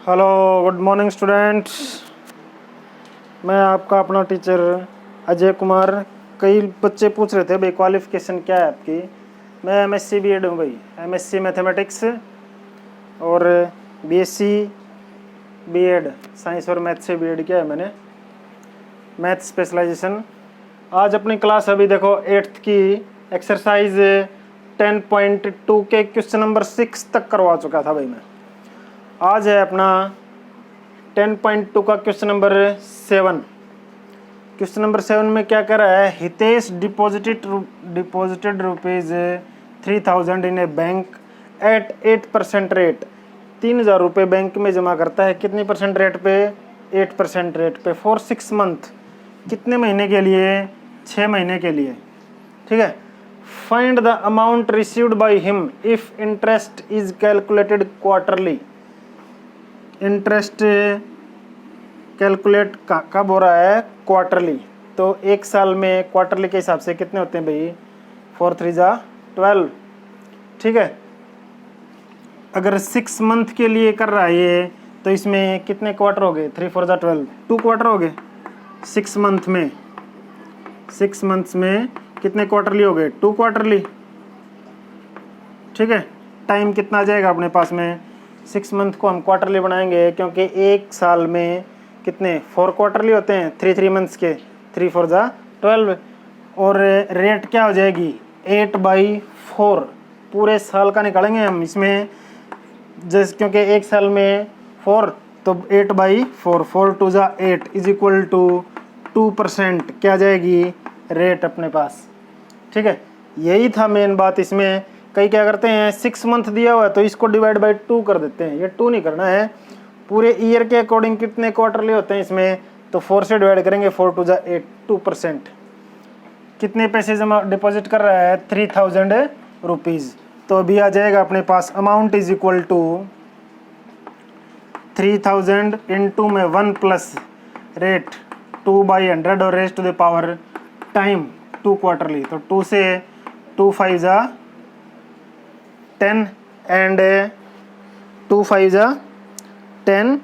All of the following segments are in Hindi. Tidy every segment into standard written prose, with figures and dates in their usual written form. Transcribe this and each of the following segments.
Hello, good morning students. मैं आपका अपना टीचर अजय कुमार। कई बच्चे पूछ रहे थे भाई क्वालिफ़िकेशन क्या है आपकी। मैं एमएससी बीएड हूँ भाई, एमएससी मैथमेटिक्स और बीएससी बीएड साइंस और मैथ से बीएड किया है मैंने, मैथ स्पेशलाइजेशन। आज अपनी क्लास अभी देखो 8th की एक्सरसाइज 10.2 के क्वेश्चन नंबर 6 तक करवा चुका था भाई मैं। आज है अपना 10.2 का क्वेश्चन नंबर 7। क्वेश्चन नंबर 7 में क्या कर रहा है, Hitesh deposited rupees 3000 in A bank at 8% rate. 3000 रुपये बैंक में जमा करता है, कितनी परसेंट रेट पे? 8% रेट पे, फॉर 6 मंथ। कितने महीने के लिए? 6 महीने के लिए। ठीक है। Find the amount received by him if interest is calculated quarterly. Interest calculate कब हो रहा है? क्वार्टरली। तो एक साल में क्वार्टरली के हिसाब से कितने होते हैं भाई? 4 3 जा 12। ठीक है। अगर 6 मंथ के लिए कर रहा है ये, तो इसमें कितने क्वार्टर हो गए? 3 4 जा 12, 2 क्वार्टर हो गए 6 मंथ में। 6 मंथ्स में कितने क्वार्टरली हो गए? 2 क्वार्टरली। ठीक है। टाइम कितना आ जाएगा अपने पास में? 6 मंथ को हम क्वार्टरली बनाएंगे, क्योंकि एक साल में कितने 4 क्वार्टरली होते हैं, 3 मंथ्स के, 3 4 जा 12। और रेट क्या हो जाएगी? 8/4। पूरे साल का निकालेंगे हम इसमें, जैसे क्योंकि एक साल में 4, तो 8/4, 4 2 जा 8 इज इक्वल टू 2% क्या आ जाएगी रेट अपने पास। ठीक है। यही था मेन बात इसमें। कई क्या करते हैं, 6 मंथ दिया हुआ है तो इसको डिवाइड बाई 2 कर देते हैं। ये 2 नहीं करना है, पूरे ईयर के अकॉर्डिंग कितने क्वार्टरली होते हैं इसमें, तो 4 से डिवाइड करेंगे, 4 2 जा 8, 2%। कितने पैसे जमा डिपॉजिट कर रहा है? 3000 रुपीज़। तो अभी आ जाएगा अपने पास amount is equal to 3000 into में 1 प्लस रेट 2/100 और rest to the power time 2 quarterly. तो 2 से 2 5 जा 10 एंड 2 5 जा 10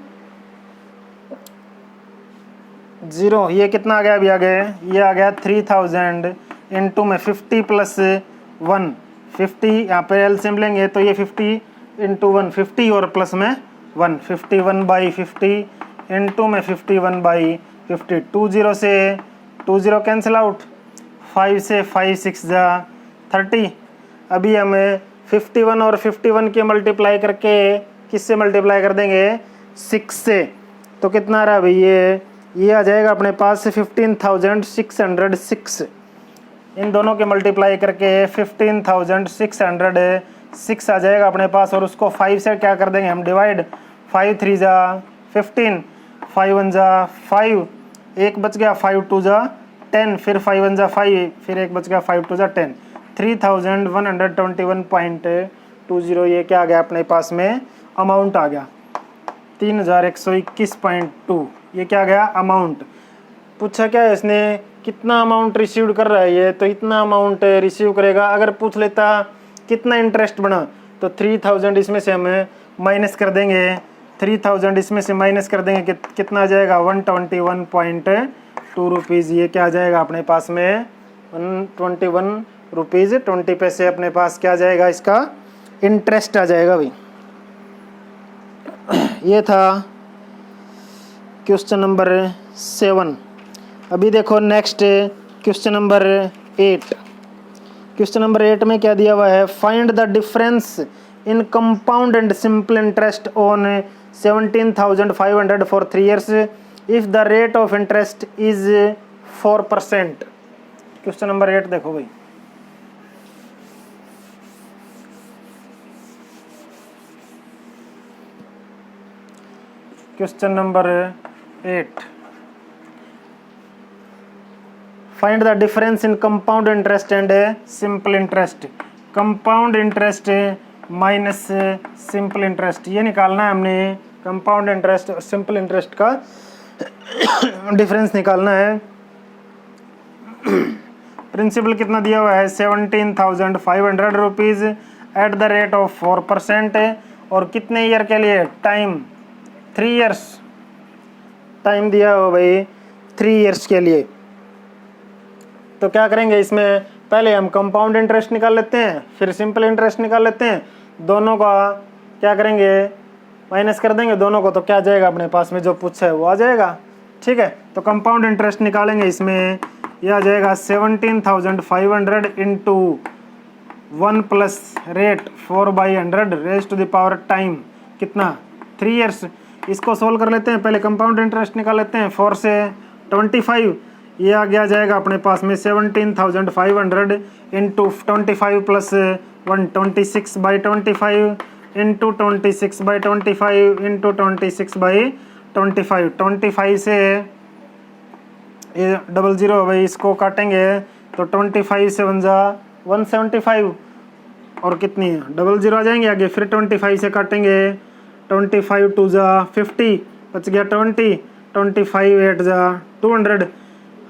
0। ये कितना आ गया? अभी आ गया, ये आ गया 3000 इंटू में 50 प्लस 1, 50 यहाँ पे एलसीएम लेंगे तो ये 50 इंटू 1, 50 और प्लस में 1, 51/50 इंटू में 51/50। 2 0 से 2 0 कैंसिल आउट, 5 से 5 6 जा 30। अभी हमें 51 और 51 के मल्टीप्लाई करके किससे मल्टीप्लाई कर देंगे? 6 से। तो कितना आ रहा है भाई? ये आ जाएगा अपने पास 15,606। इन दोनों के मल्टीप्लाई करके 15,606 आ जाएगा अपने पास। और उसको 5 से क्या कर देंगे हम? डिवाइड। 5 3 जा 15, 5 1 जा 5, एक बच गया, 5 2 जा 10, फिर 5 1 जा 5, फिर एक बच गया, 5 2 जा 10। 3121.20 ये क्या आ गया अपने पास में? अमाउंट आ गया 3121.2। ये क्या गया? अमाउंट। पूछा क्या है इसने, कितना अमाउंट रिसीव कर रहा है ये, तो इतना अमाउंट रिसीव करेगा। अगर पूछ लेता कितना इंटरेस्ट बना, तो 3000 इसमें से हमें माइनस कर देंगे, 3000 इसमें से माइनस कर देंगे, कितना आ जाएगा? 121.2 रुपीज़। ये क्या आ जाएगा अपने पास में? 121 रुपीज़ 20 पैसे अपने पास क्या आ जाएगा? इसका इंटरेस्ट आ जाएगा भाई। ये था क्वेश्चन नंबर 7। अभी देखो next question number 8। Question number 8 में क्या दिया हुआ है? Find the difference in compound and simple interest on 17,500 for 3 years if the rate of interest is 4%। Question number 8 देखो भाई। Question number 8, find the difference in compound interest and simple interest. Compound interest minus simple interest, ये निकालना है हमने। कंपाउंड इंटरेस्ट और सिंपल इंटरेस्ट का डिफरेंस निकालना है। प्रिंसिपल कितना दिया हुआ है? 17,500 rupees eight the rate of 4%। और कितने ईयर के लिए? टाइम 3 ईयर्स टाइम दिया हो भाई 3 ईयर्स के लिए। तो क्या करेंगे इसमें, पहले हम कंपाउंड इंटरेस्ट निकाल लेते हैं, फिर सिंपल इंटरेस्ट निकाल लेते हैं। दोनों का क्या करेंगे, माइनस कर देंगे दोनों को, तो क्या जाएगा अपने पास में जो पूछा है वो आ जाएगा। ठीक है, तो कंपाउंड इंटरेस्ट निकालेंगे, इसमें यह आ जाएगा 17,500 into 1 plus rate 4/100 raise to the power time कितना 3 ईयर्स। इसको सोल्व कर लेते हैं, पहले कंपाउंड इंटरेस्ट निकाल लेते हैं। 4 से 25, ये आ गया जाएगा अपने पास में 17,500 इंटू 25 प्लस 1 26/25 इंटू 26/25 इंटू 26/25 25 से ये 00 है भाई, इसको काटेंगे तो 25 से 1 जा 175 और कितनी है 00 आ जाएंगे आगे, फिर 25 से काटेंगे 25 2 जा 50 बच गया 20 25 8 जा 200।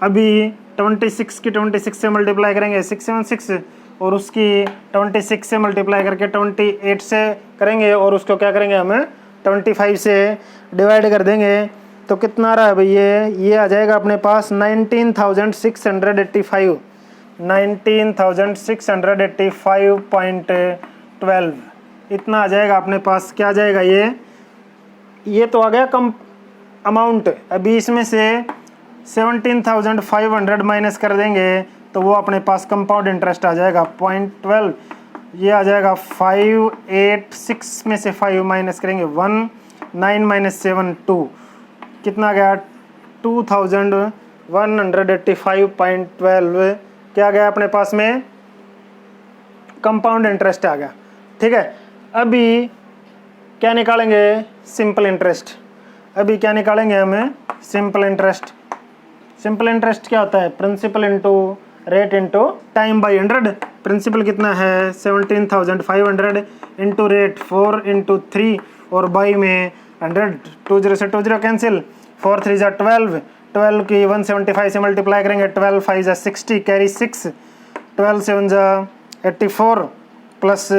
अभी 26 की 26 से मल्टीप्लाई करेंगे 676 और उसकी 26 से मल्टीप्लाई करके 28 से करेंगे और उसको क्या करेंगे हमें 25 से डिवाइड कर देंगे। तो कितना आ रहा है भाई, ये आ जाएगा अपने पास 19,685 19,685.12 इतना आ जाएगा अपने पास। क्या आ जाएगा ये तो आ गया कम अमाउंट। अभी इसमें से 17,500 माइनस कर देंगे तो वो अपने पास कंपाउंड इंटरेस्ट आ जाएगा 0.12। ये आ जाएगा 586 में से 5 माइनस करेंगे 1 9 माइनस 7 2 कितना आ गया 2,185.12 क्या गया अपने पास में कंपाउंड इंटरेस्ट आ गया। ठीक है, अभी क्या निकालेंगे सिंपल इंटरेस्ट। अभी क्या निकालेंगे हमें सिंपल इंटरेस्ट। सिंपल इंटरेस्ट क्या होता है, principal into rate into time by 100। Principal कितना है 17,500 इंटू रेट 4 इंटू 3 और बाई में 100 20 से 20 कैंसिल 4 3 जा 12 12 की 175 से मल्टीप्लाई करेंगे 12 5 जा 60 कैरी 6 12 से 1 जा 84 प्लस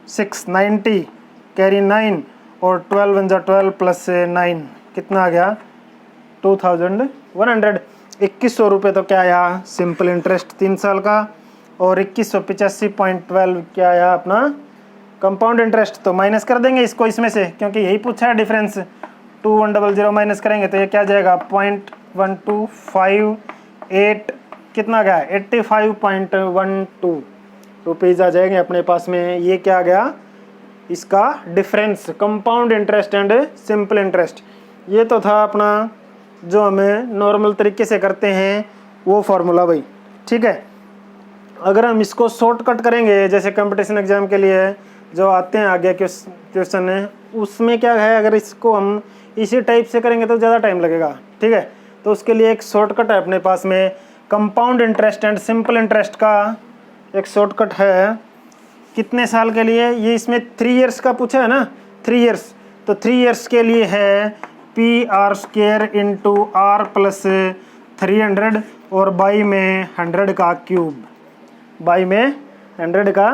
6 90 कैरी 9 और 12 1 जा 12 प्लस 9 कितना आ गया 2,100 2100 रुपये। तो क्या आया सिंपल इंटरेस्ट 3 साल का और 2185.12 क्या आया अपना कंपाउंड इंटरेस्ट। तो माइनस कर देंगे इसको इसमें से क्योंकि यही पूछा है डिफरेंस। 2100 माइनस करेंगे तो ये क्या जाएगा 0.1258 कितना गया 85.12 रुपीज़ आ जाएंगे अपने पास में। ये क्या आ गया इसका difference compound interest and simple interest. ये तो था अपना जो हमें नॉर्मल तरीके से करते हैं वो फार्मूला भाई। ठीक है, अगर हम इसको शॉर्टकट करेंगे जैसे कंपटीशन एग्जाम के लिए जो आते हैं आगे क्वेश्चन है उसमें क्या है, अगर इसको हम इसी टाइप से करेंगे तो ज़्यादा टाइम लगेगा। ठीक है, तो उसके लिए एक शॉर्टकट है अपने पास में compound interest and simple interest का एक शॉर्टकट है। कितने साल के लिए, ये इसमें 3 ईयर्स का पूछा है ना 3 ईयर्स, तो 3 ईयर्स के लिए है PR² इंटू R प्लस 300 और बाई में 100 का क्यूब, बाई में 100 का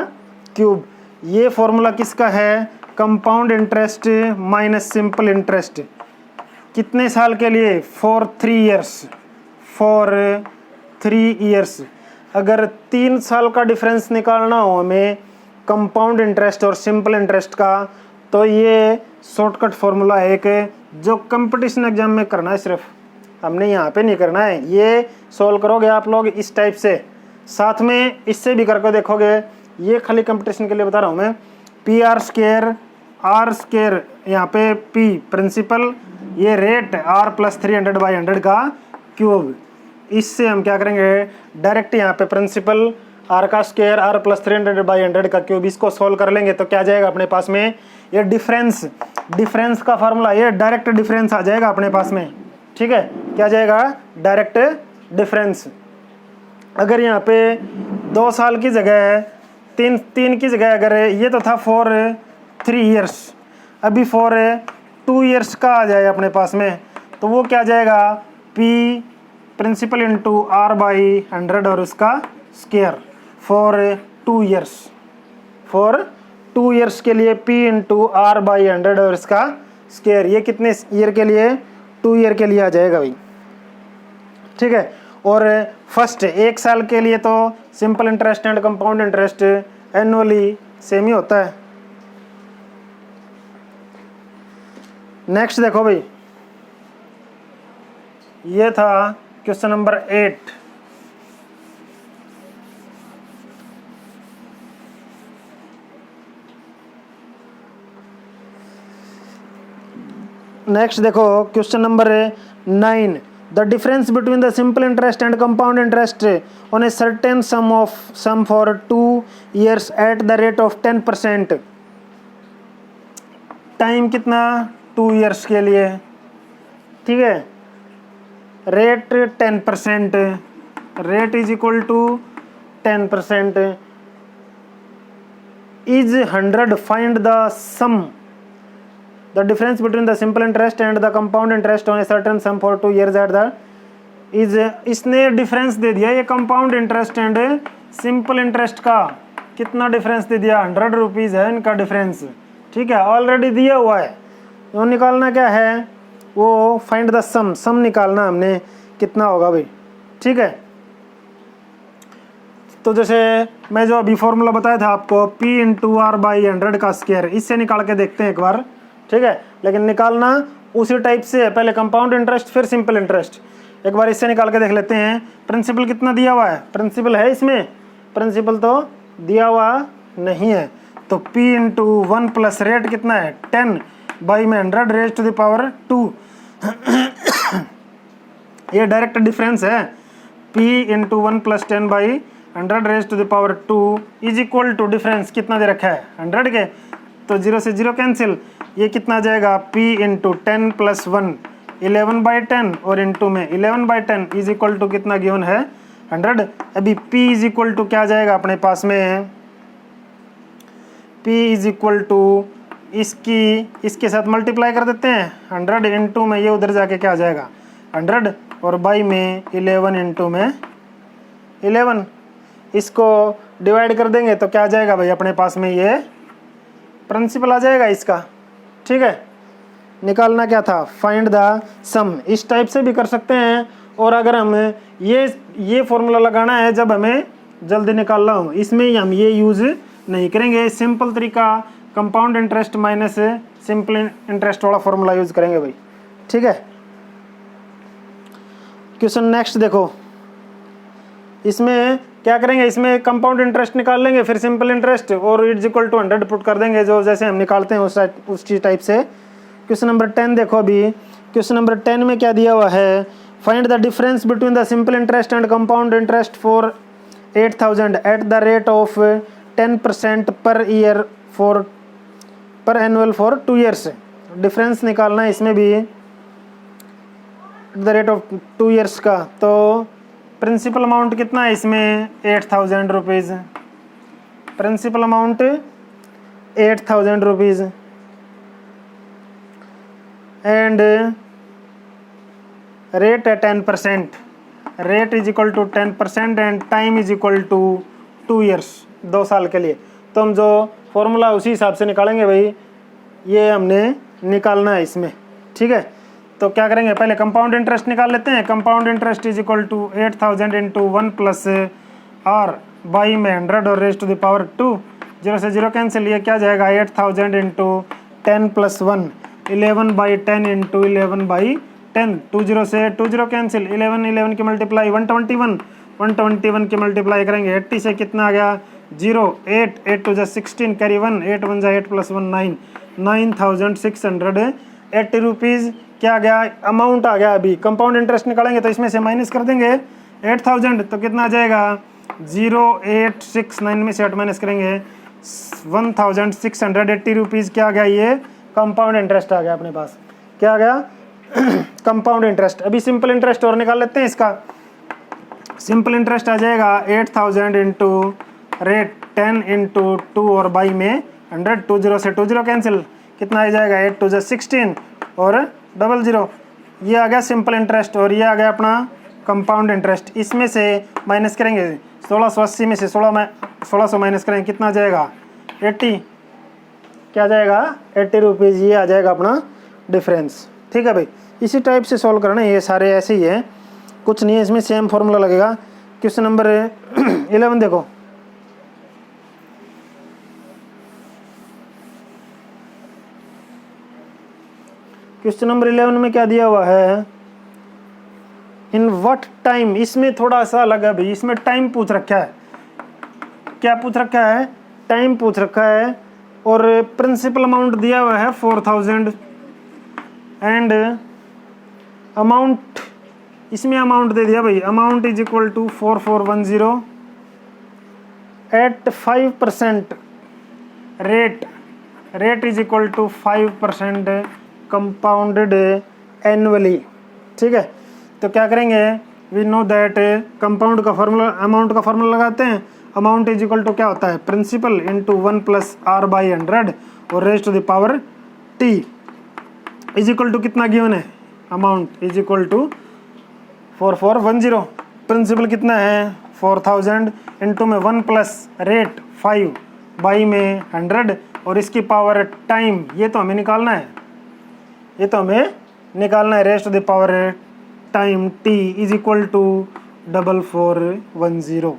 क्यूब। ये फॉर्मूला किसका है compound interest minus simple interest. कितने साल के लिए फॉर 3 ईयर्स, फॉर 3 ईयर्स। अगर 3 साल का डिफरेंस निकालना हो हमें कंपाउंड इंटरेस्ट और सिंपल इंटरेस्ट का तो ये शॉर्टकट फॉर्मूला है एक जो कंपटीशन एग्जाम में करना है, सिर्फ हमने यहाँ पे नहीं करना है। ये सॉल्व करोगे आप लोग इस टाइप से, साथ में इससे भी करके देखोगे। ये खाली कंपटीशन के लिए बता रहा हूँ मैं। PR² R² यहाँ पे P प्रिंसिपल, ये रेट R प्लस 300/100 का क्यूब। इससे हम क्या करेंगे डायरेक्ट यहाँ पे प्रिंसिपल R का स्क्वायर R प्लस 300/100 का क्यूब, इसको सोल्व कर लेंगे तो क्या जाएगा अपने पास में ये डिफरेंस का फार्मूला, ये डायरेक्ट डिफरेंस आ जाएगा अपने पास में। ठीक है, क्या जाएगा डायरेक्ट डिफरेंस। अगर यहाँ पे 2 साल की जगह 3 की जगह अगर ये तो था फॉर 3 ईयर्स, अभी फॉर 2 ईयर्स का आ जाए अपने पास में तो वो क्या जाएगा P प्रिंसिपल इंटू R/100 और उसका square for 2 years. For 2 years के लिए P इंटू R/100 और इसका स्क्वायर, ये कितने ईयर के लिए, 2 ईयर के लिए आ जाएगा भाई, ठीक है। और फर्स्ट 1 साल के लिए तो simple interest and compound interest annually same ही होता है। नेक्स्ट देखो भाई, ये था क्वेश्चन नंबर 8। नेक्स्ट देखो question number 9, the difference between the simple interest and compound interest on a certain sum for 2 years at the rate of 10%। Time कितना, 2 years के लिए, ठीक है। Rate 10%, rate is equal to 10%, is 100, find the sum the difference between the simple interest and the compound interest on a certain sum for 2 years at the is, इसने डिफरेंस दे दिया ये compound interest and simple interest का, कितना डिफरेंस दे दिया, 100 रुपीज़ है इनका डिफरेंस, ठीक है, ऑलरेडी दिया हुआ है। वो निकालना क्या है, वो फाइंड द सम, सम निकालना हमने कितना होगा भाई, ठीक है। तो जैसे मैं जो अभी फॉर्मूला बताया था आपको, P इंटू आर बाई 100 का स्क्वायर, इससे निकाल के देखते हैं एक बार, ठीक है। लेकिन निकालना उसी टाइप से है, पहले कंपाउंड इंटरेस्ट फिर सिंपल इंटरेस्ट। एक बार इससे निकाल के देख लेते हैं। प्रिंसिपल कितना दिया हुआ है, प्रिंसिपल है इसमें, प्रिंसिपल तो दिया हुआ नहीं है। तो P इंटू 1 प्लस रेट कितना है 10 बाई में 100 रेज टू द पावर 2 ये डायरेक्ट डिफरेंस है। P into 1 plus 10 by 100 raise to the power 2 is equal to difference कितना दे रखा है 100 के, तो 0 से 0 कैंसिल, ये कितना आ जाएगा P इंटू 10 प्लस 1 11/10 और इंटू में 11/10 इज इक्वल टू कितना गिवन है 100। अभी P इज इक्वल टू क्या जाएगा अपने पास में, P इज इक्वल टू इसके साथ मल्टीप्लाई कर देते हैं 100 इंटू में, ये उधर जाके क्या आ जाएगा 100 और बाई में 11 इंटू में 11, इसको डिवाइड कर देंगे तो क्या आ जाएगा भाई अपने पास में, ये प्रिंसिपल आ जाएगा इसका, ठीक है। निकालना क्या था, फाइंड द सम, इस टाइप से भी कर सकते हैं। और अगर हम ये फॉर्मूला लगाना है जब हमें जल्दी निकालना हो, इसमें हम ये यूज़ नहीं करेंगे, सिंपल तरीका compound interest minus simple interest वाला फॉर्मूला यूज़ करेंगे भाई, ठीक है। क्वेश्चन नेक्स्ट देखो, इसमें क्या करेंगे, इसमें कंपाउंड इंटरेस्ट निकाल लेंगे, फिर सिंपल इंटरेस्ट और इट्स इक्वल टू 100 पुट कर देंगे, जो जैसे हम निकालते हैं उस चीज टाइप से। क्वेश्चन नंबर 10 देखो, अभी क्वेश्चन नंबर 10 में क्या दिया हुआ है, find the difference between the simple interest and compound interest for 8000 eight the rate of 10% per year पर एनुअल फॉर 2 years। डिफरेंस निकालना है इसमें भी द रेट ऑफ 2 years का। तो प्रिंसिपल अमाउंट कितना है इसमें 8000 rupees, principal amount 8000 rupees and rate है 10%, rate is equal to 10% and time is equal to 2 years, 2 साल के लिए। तो हम जो फॉर्मूला उसी हिसाब से निकालेंगे भाई, ये हमने निकालना है इसमें, ठीक है। तो क्या करेंगे, पहले कंपाउंड इंटरेस्ट निकाल लेते हैं। Compound interest is equal to 8000 into 1 plus R by में 100 और रेज टू द पावर 2, 0 से 0 कैंसिल, ये क्या जाएगा 8000 इंटू 10 प्लस 1 11/10 इंटू 11/10, 20 से 20 कैंसिल, 11 की मल्टीप्लाई 121 की मल्टीप्लाई करेंगे 80 से कितना आ गया 0, 8 टू 16 कैरी 1, 8 1 8 प्लस 1 9, 9680 रुपीज़ क्या आ गया अमाउंट आ गया। अभी कंपाउंड इंटरेस्ट निकालेंगे तो इसमें से माइनस कर देंगे 8000, तो कितना आ जाएगा 0869 में से 8 माइनस करेंगे 1680 रुपीज़ क्या आ गया, ये कंपाउंड इंटरेस्ट आ गया अपने पास, क्या आ गया कंपाउंड इंटरेस्ट। अभी सिंपल इंटरेस्ट और निकाल लेते हैं इसका। सिंपल इंटरेस्ट आ जाएगा 8000 इंटू रेट 10 इंटू 2 और बाई में 100, 20 से 20 कैंसिल, कितना आ जाएगा 8 टू 16 और 00, ये आ गया सिंपल इंटरेस्ट और ये आ गया अपना कंपाउंड इंटरेस्ट। इसमें से माइनस करेंगे 1680 में से 1600 माइनस करेंगे, कितना आ जाएगा 80, क्या आ जाएगा 80 रुपीज़, ये आ जाएगा अपना डिफरेंस। ठीक है भाई, इसी टाइप से सॉल्व करना है, ये सारे ऐसे ही हैं, कुछ नहीं है इसमें, सेम फॉर्मूला लगेगा। क्वेश्चन नंबर 11 देखो, क्वेश्चन नंबर 11 में क्या दिया हुआ है, इन व्हाट टाइम, इसमें थोड़ा सा अलग है भाई, इसमें टाइम पूछ रखा है। क्या पूछ रखा है, टाइम पूछ रखा है, और प्रिंसिपल अमाउंट दिया हुआ है 4000 एंड अमाउंट, इसमें अमाउंट दे दिया भाई, amount is equal to 4410 at 5% rate, rate is equal to 5% compounded annually. ठीक है, तो क्या करेंगे, वी नो दैट कंपाउंड का फॉर्मूला, अमाउंट का फॉर्मूला लगाते हैं, अमाउंट इज इक्वल टू क्या होता है, principal into 1 plus R by 100 और rest to the power T is equal to कितना गिवन है, amount is equal to 4410, principal कितना है 4000 इंटू में 1 प्लस रेट 5 बाई में 100 और इसकी पावर टाइम, ये तो हमें निकालना है, ये तो हमें निकालना है, raise to the power time T is equal to 4410।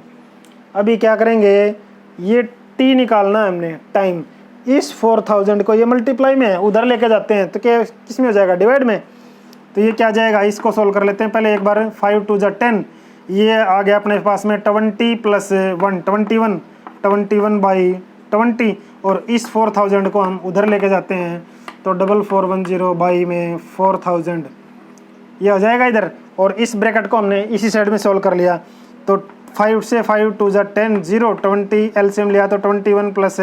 अभी क्या करेंगे, ये टी निकालना है हमने, टाइम, इस 4000 को ये मल्टीप्लाई में है, उधर लेके जाते हैं तो क्या किस में हो जाएगा, डिवाइड में, तो ये क्या जाएगा, इसको सोल्व कर लेते हैं पहले एक बार, 5 2 जा 10, ये आ गया अपने पास में 20 प्लस 1 21 बाई 20 और इस 4000 को हम उधर लेके जाते हैं तो 4410 बाई में 4000 ये हो जाएगा इधर, और इस ब्रैकेट को हमने इसी साइड में सोल्व कर लिया, तो 5 से 5 2 जा 10 0 20 एलसीएम लिया तो 21 प्लस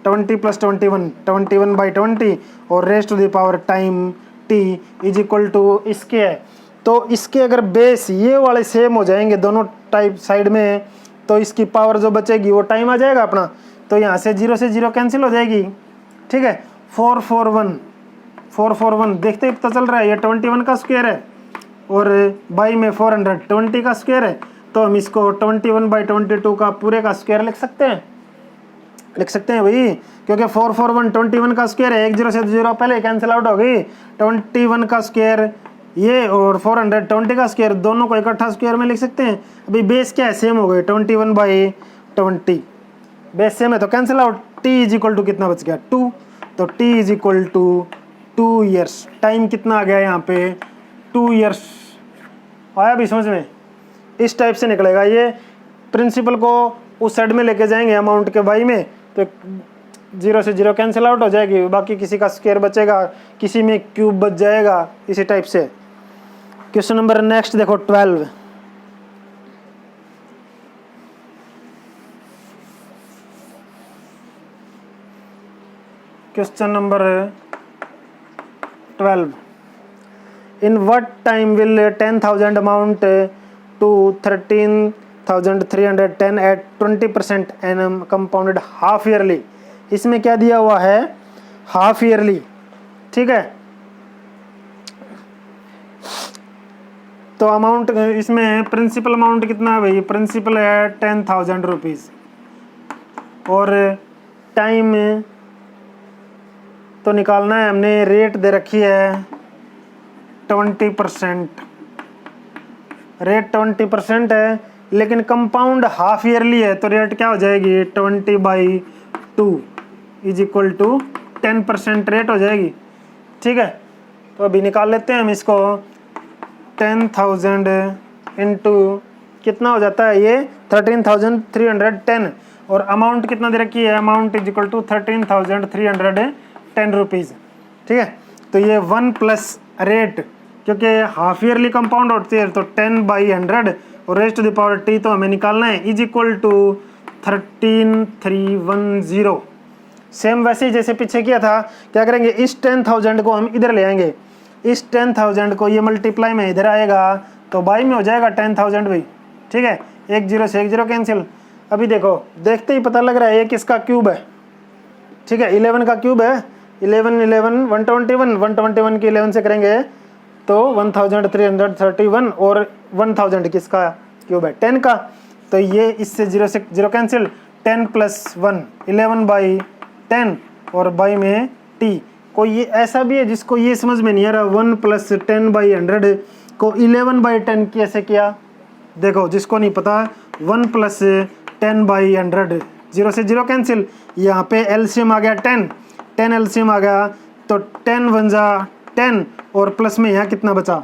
20 प्लस 21 बाई 20 और rest to the power time T is equal to इसके है, तो इसके अगर बेस ये वाले सेम हो जाएंगे दोनों टाइप साइड में, तो इसकी पावर जो बचेगी वो टाइम आ जाएगा अपना, तो यहाँ से 0 से 0 कैंसिल हो जाएगी। ठीक है, 441 देखते ही पता चल रहा है ये 21 का स्क्वायर है और बाई में 400 20 का स्क्वायर है, तो हम इसको 21 बाई 22 का पूरे का स्क्वायर लिख सकते हैं भाई, क्योंकि 441 21 का स्क्वायर है, 10 से 0 पहले कैंसिल आउट हो गई, 21 का स्क्वायर ये और 400 20 का स्क्वायर दोनों को इकट्ठा स्क्वायर में लिख सकते हैं। अभी बेस क्या है, सेम हो गए 21 बाई 20, बेस सेम है तो cancel out, T is equal to कितना बच गया 2, तो T is equal to 2 years, time कितना आ गया यहाँ पे 2 ईयर्स, आया भी समझ में, इस टाइप से निकलेगा ये, प्रिंसिपल को उस साइड में लेके जाएंगे अमाउंट के बाई में, तो 0 से 0 कैंसिल आउट हो जाएगी, बाकी किसी का स्क्वायर बचेगा, किसी में क्यूब बच जाएगा, इसी टाइप से। क्वेश्चन नंबर नेक्स्ट देखो 12, question number 12, in what time will 10,000 amount to 13,310 at 20% annum compounded half yearly, इसमें क्या दिया हुआ है, हाफ ईयरली। ठीक है, तो अमाउंट इसमें प्रिंसिपल अमाउंट कितना है भाई, प्रिंसिपल है 10,000 रुपीज़ और टाइम तो निकालना है हमने, रेट दे रखी है 20%, रेट 20% है, लेकिन कंपाउंड हाफ ईयरली है तो रेट क्या हो जाएगी 20/2 इज इक्वल टू 10% रेट हो जाएगी। ठीक है, तो अभी निकाल लेते हैं हम इसको, 10,000 इंटू कितना हो जाता है ये 13,310 और अमाउंट कितना दे रखी है, amount is equal to 13,310 rupees. ठीक है, तो ये 1 प्लस रेट, क्योंकि हाफ ईयरली कंपाउंड होती है तो 10/100 और rest to the power T तो हमें निकालना है, इज इक्वल टू 13,310। सेम वैसे ही जैसे पीछे किया था, क्या करेंगे, इस 10,000 को हम इधर ले आएंगे, इस 10,000 को ये मल्टीप्लाई में इधर आएगा तो बाई में हो जाएगा 10,000 भाई। ठीक है, 1 0 से 1 0 कैंसिल। अभी देखो, देखते ही पता लग रहा है ये किसका क्यूब है। ठीक है, 11 का क्यूब है, 11 11 121 की 11 से करेंगे तो 1331 और 1000 किसका क्यूब है 10 का, तो ये इससे 0 से 0 कैंसिल, 10 + 1 11/10 और बाई में टी, कोई ये ऐसा भी है जिसको ये समझ में नहीं आ रहा 1 + 10/100 को 11/10 कैसे किया? देखो जिसको नहीं पता 1 + 10/100, 0 से 0 कैंसिल, यहाँ पे एलसीएम आ गया 10 एलसीएम आ गया, तो 10 × 1 = 10 और प्लस में यहाँ कितना बचा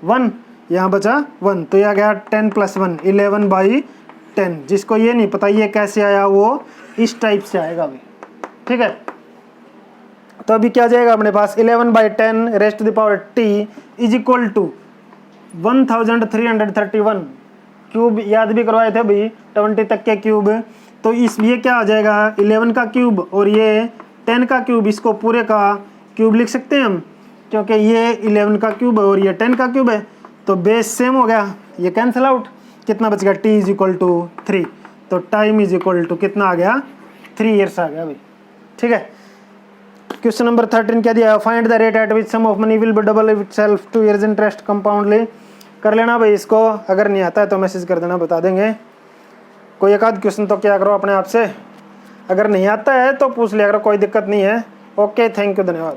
1, यहाँ बचा 1, तो यह आ गया 10 + 1 11/10। जिसको ये नहीं पता ये कैसे आया वो इस टाइप से आएगा भाई, ठीक है। तो अभी क्या जाएगा अपने पास 11/10 raised to the power t = 1331 cube, याद भी करवाए थे भाई 20 तक के क्यूब। तो इस ये क्या आ जाएगा 11 का क्यूब और ये 10 का क्यूब, इसको पूरे का क्यूब लिख सकते हैं हम, क्योंकि ये 11 का क्यूब है और ये 10 का क्यूब है, तो बेस सेम हो गया, ये कैंसिल आउट, कितना बच गया t = 3, तो टाइम = कितना आ गया 3 ईयर्स आ गया भाई, ठीक है। क्वेश्चन नंबर 13 क्या दिया, find the rate at which sum of money will be double itself 2 years interest compoundly. कर लेना भाई इसको, अगर नहीं आता है तो मैसेज कर देना, बता देंगे। कोई एक आध क्वेश्चन तो क्या करो अपने आप से, अगर नहीं आता है तो पूछ लिया करो, कोई दिक्कत नहीं है। ओके, थैंक यू, धन्यवाद।